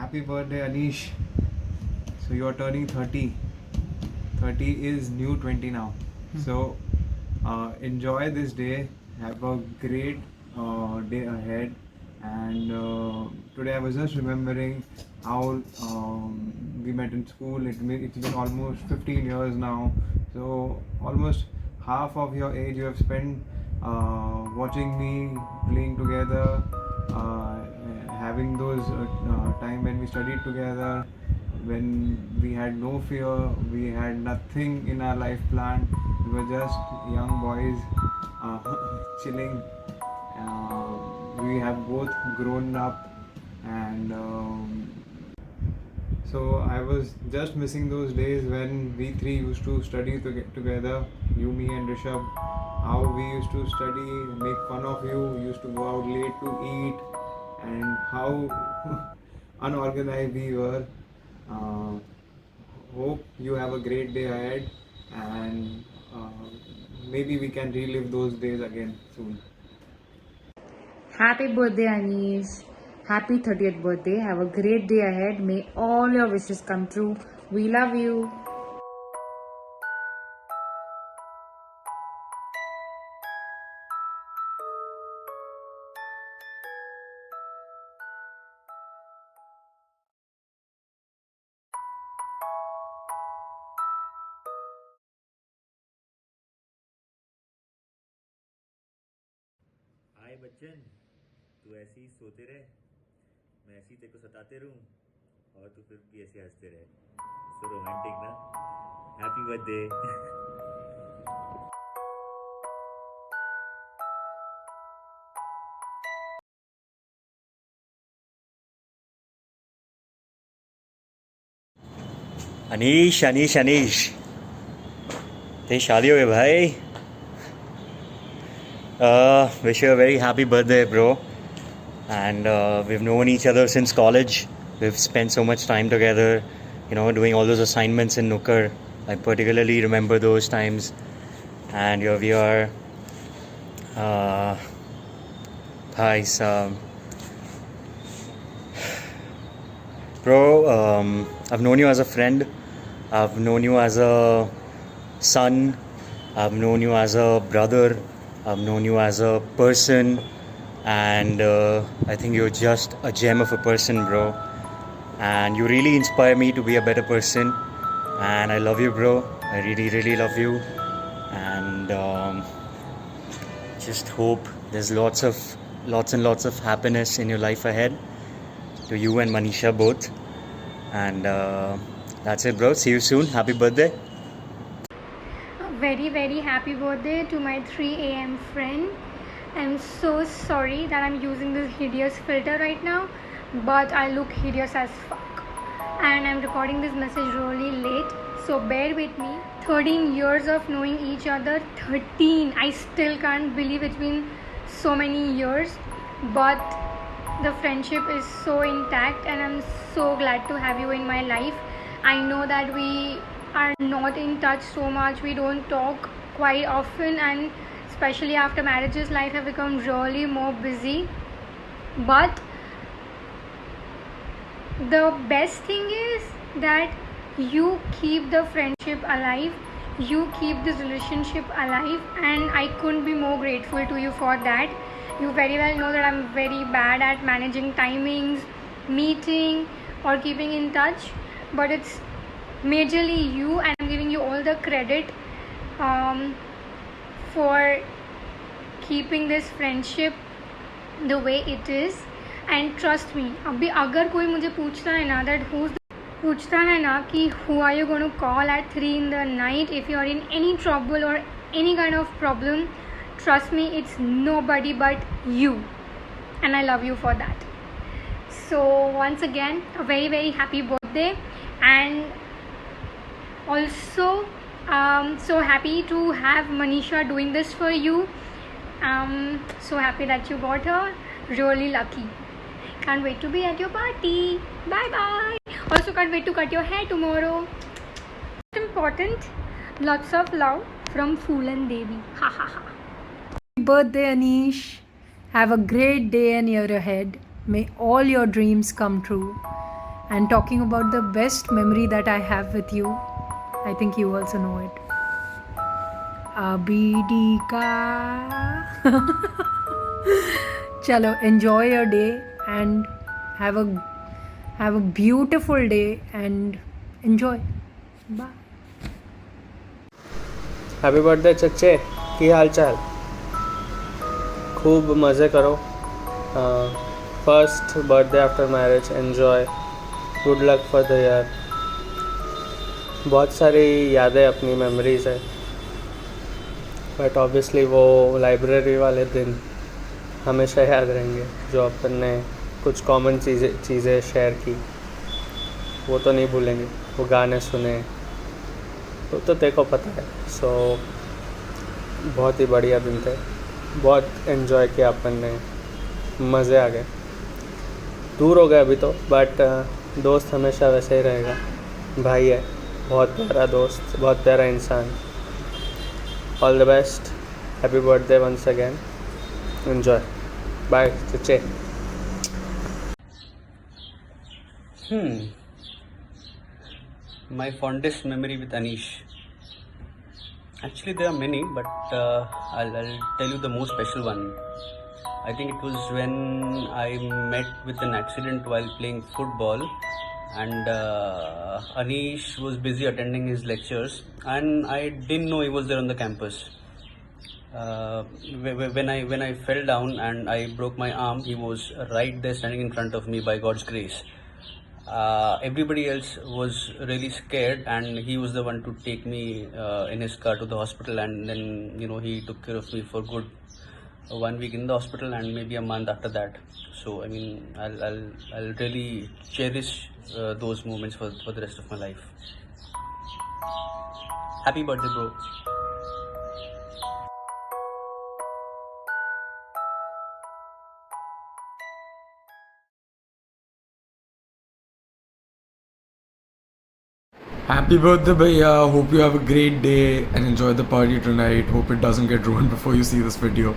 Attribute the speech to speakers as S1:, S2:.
S1: Happy birthday, Anish. So you are turning 30. 30 is new 20 now. So enjoy this day. Have a great day ahead. And today I was just remembering how we met in school. It's been almost 15 years now. So almost half of your age you have spent watching me playing together, having those time when we studied together, when we had no fear, we had nothing in our life planned. We were just young boys chilling. We have both grown up, and so I was just missing those days when we three used to study together, you, me, and Rishabh. How we used to study, make fun of you, used to go out late to eat, and how unorganized we were. Uh, Hope you have a great day ahead, and maybe we can relive those days again soon.
S2: Happy birthday, Anish. Happy 30th birthday. Have a great day ahead. May all your wishes come true. We love you.
S3: हाय बच्चन, तू ऐसे ही सोते रहे, मैं ऐसे ही तेरे को सताते रहूं और तू फिर भी ऐसे हंसते रहे. सो रोमांटिक ना. Happy birthday. अनीश अनीश अनीश, तेरी शादी हो गई भाई. Wish you a very happy birthday, bro. And we've known each other since college. We've spent so much time together, doing all those assignments in Nukkar. I particularly remember those times. And here we are. Guys, bro, I've known you as a friend. I've known you as a son. I've known you as a brother. I've known you as a person, and I think you're just a gem of a person, bro. And you really inspire me to be a better person. And I love you, bro. I really, really love you. And just hope there's lots and lots of happiness in your life ahead. To you and Manisha both. And that's it, bro. See you soon. Happy birthday.
S4: Very happy birthday to my 3 a.m. friend. I'm so sorry that I'm using this hideous filter right now, but I look hideous as fuck. And I'm recording this message really late, so bear with me. 13 years of knowing each other. 13. I still can't believe it's been so many years, but the friendship is so intact, and I'm so glad to have you in my life. I know that we are not in touch so much, we don't talk quite often, and especially after marriages, life have become really more busy. But the best thing is that you keep the friendship alive, you keep this relationship alive, and I couldn't be more grateful to you for that. You very well know that I'm very bad at managing timings, meeting, or keeping in touch, but it's majorly you, and I'm giving you all the credit for keeping this friendship the way it is. And trust me, अभी अगर कोई मुझे पूछता है ना कि who are you going to call at 3 in the night if you are in any trouble or any kind of problem, trust me, it's nobody but you, and I love you for that. So once again, a very happy birthday. And also so happy to have Manisha doing this for you. So happy that you got her. Really lucky. Can't wait to be at your party. Bye bye. Also can't wait to cut your hair tomorrow. Most important, lots of love from Phulan Devi. Ha ha ha.
S5: Happy birthday, Anish. Have a great day and year ahead. May all your dreams come true. and talking about the best memory that I have with you. I think you also know it. Abidika. Chalo, enjoy your day and have a beautiful day and enjoy. Bye.
S6: Happy birthday चच्चे, की हाल चाल? खूब मज़े करो. First birthday after marriage, enjoy. Good luck for the year. बहुत सारी यादें, अपनी मेमोरीज है, बट ऑब्वियसली वो लाइब्रेरी वाले दिन हमेशा याद रहेंगे, जो अपन ने कुछ कॉमन चीज़ें शेयर की, वो तो नहीं भूलेंगे. वो गाने सुने, वो तो तेरे को पता है. सो बहुत ही बढ़िया दिन थे, बहुत एंजॉय किया अपन ने, मज़े आ गए. दूर हो गए अभी तो, बट दोस्त हमेशा वैसे ही रहेगा. भाई है, बहुत प्यारा दोस्त, बहुत प्यारा इंसान. All the best, happy birthday once again, enjoy. Bye चचे.
S7: My fondest memory with Anish. Actually, there are many, but I'll tell you the most special one. I think it was when I met with an accident while playing football, and Anish was busy attending his lectures, and I didn't know he was there on the campus. When I fell down and I broke my arm, he was right there standing in front of me by God's grace. Everybody else was really scared, and he was the one to take me in his car to the hospital, and then he took care of me for good 1 week in the hospital and maybe a month after that. So I mean, I'll really cherish those moments for the rest of my life. Happy birthday, bro.
S8: Happy birthday, Bhaiya. Hope you have a great day and enjoy the party tonight. Hope it doesn't get ruined before you see this video.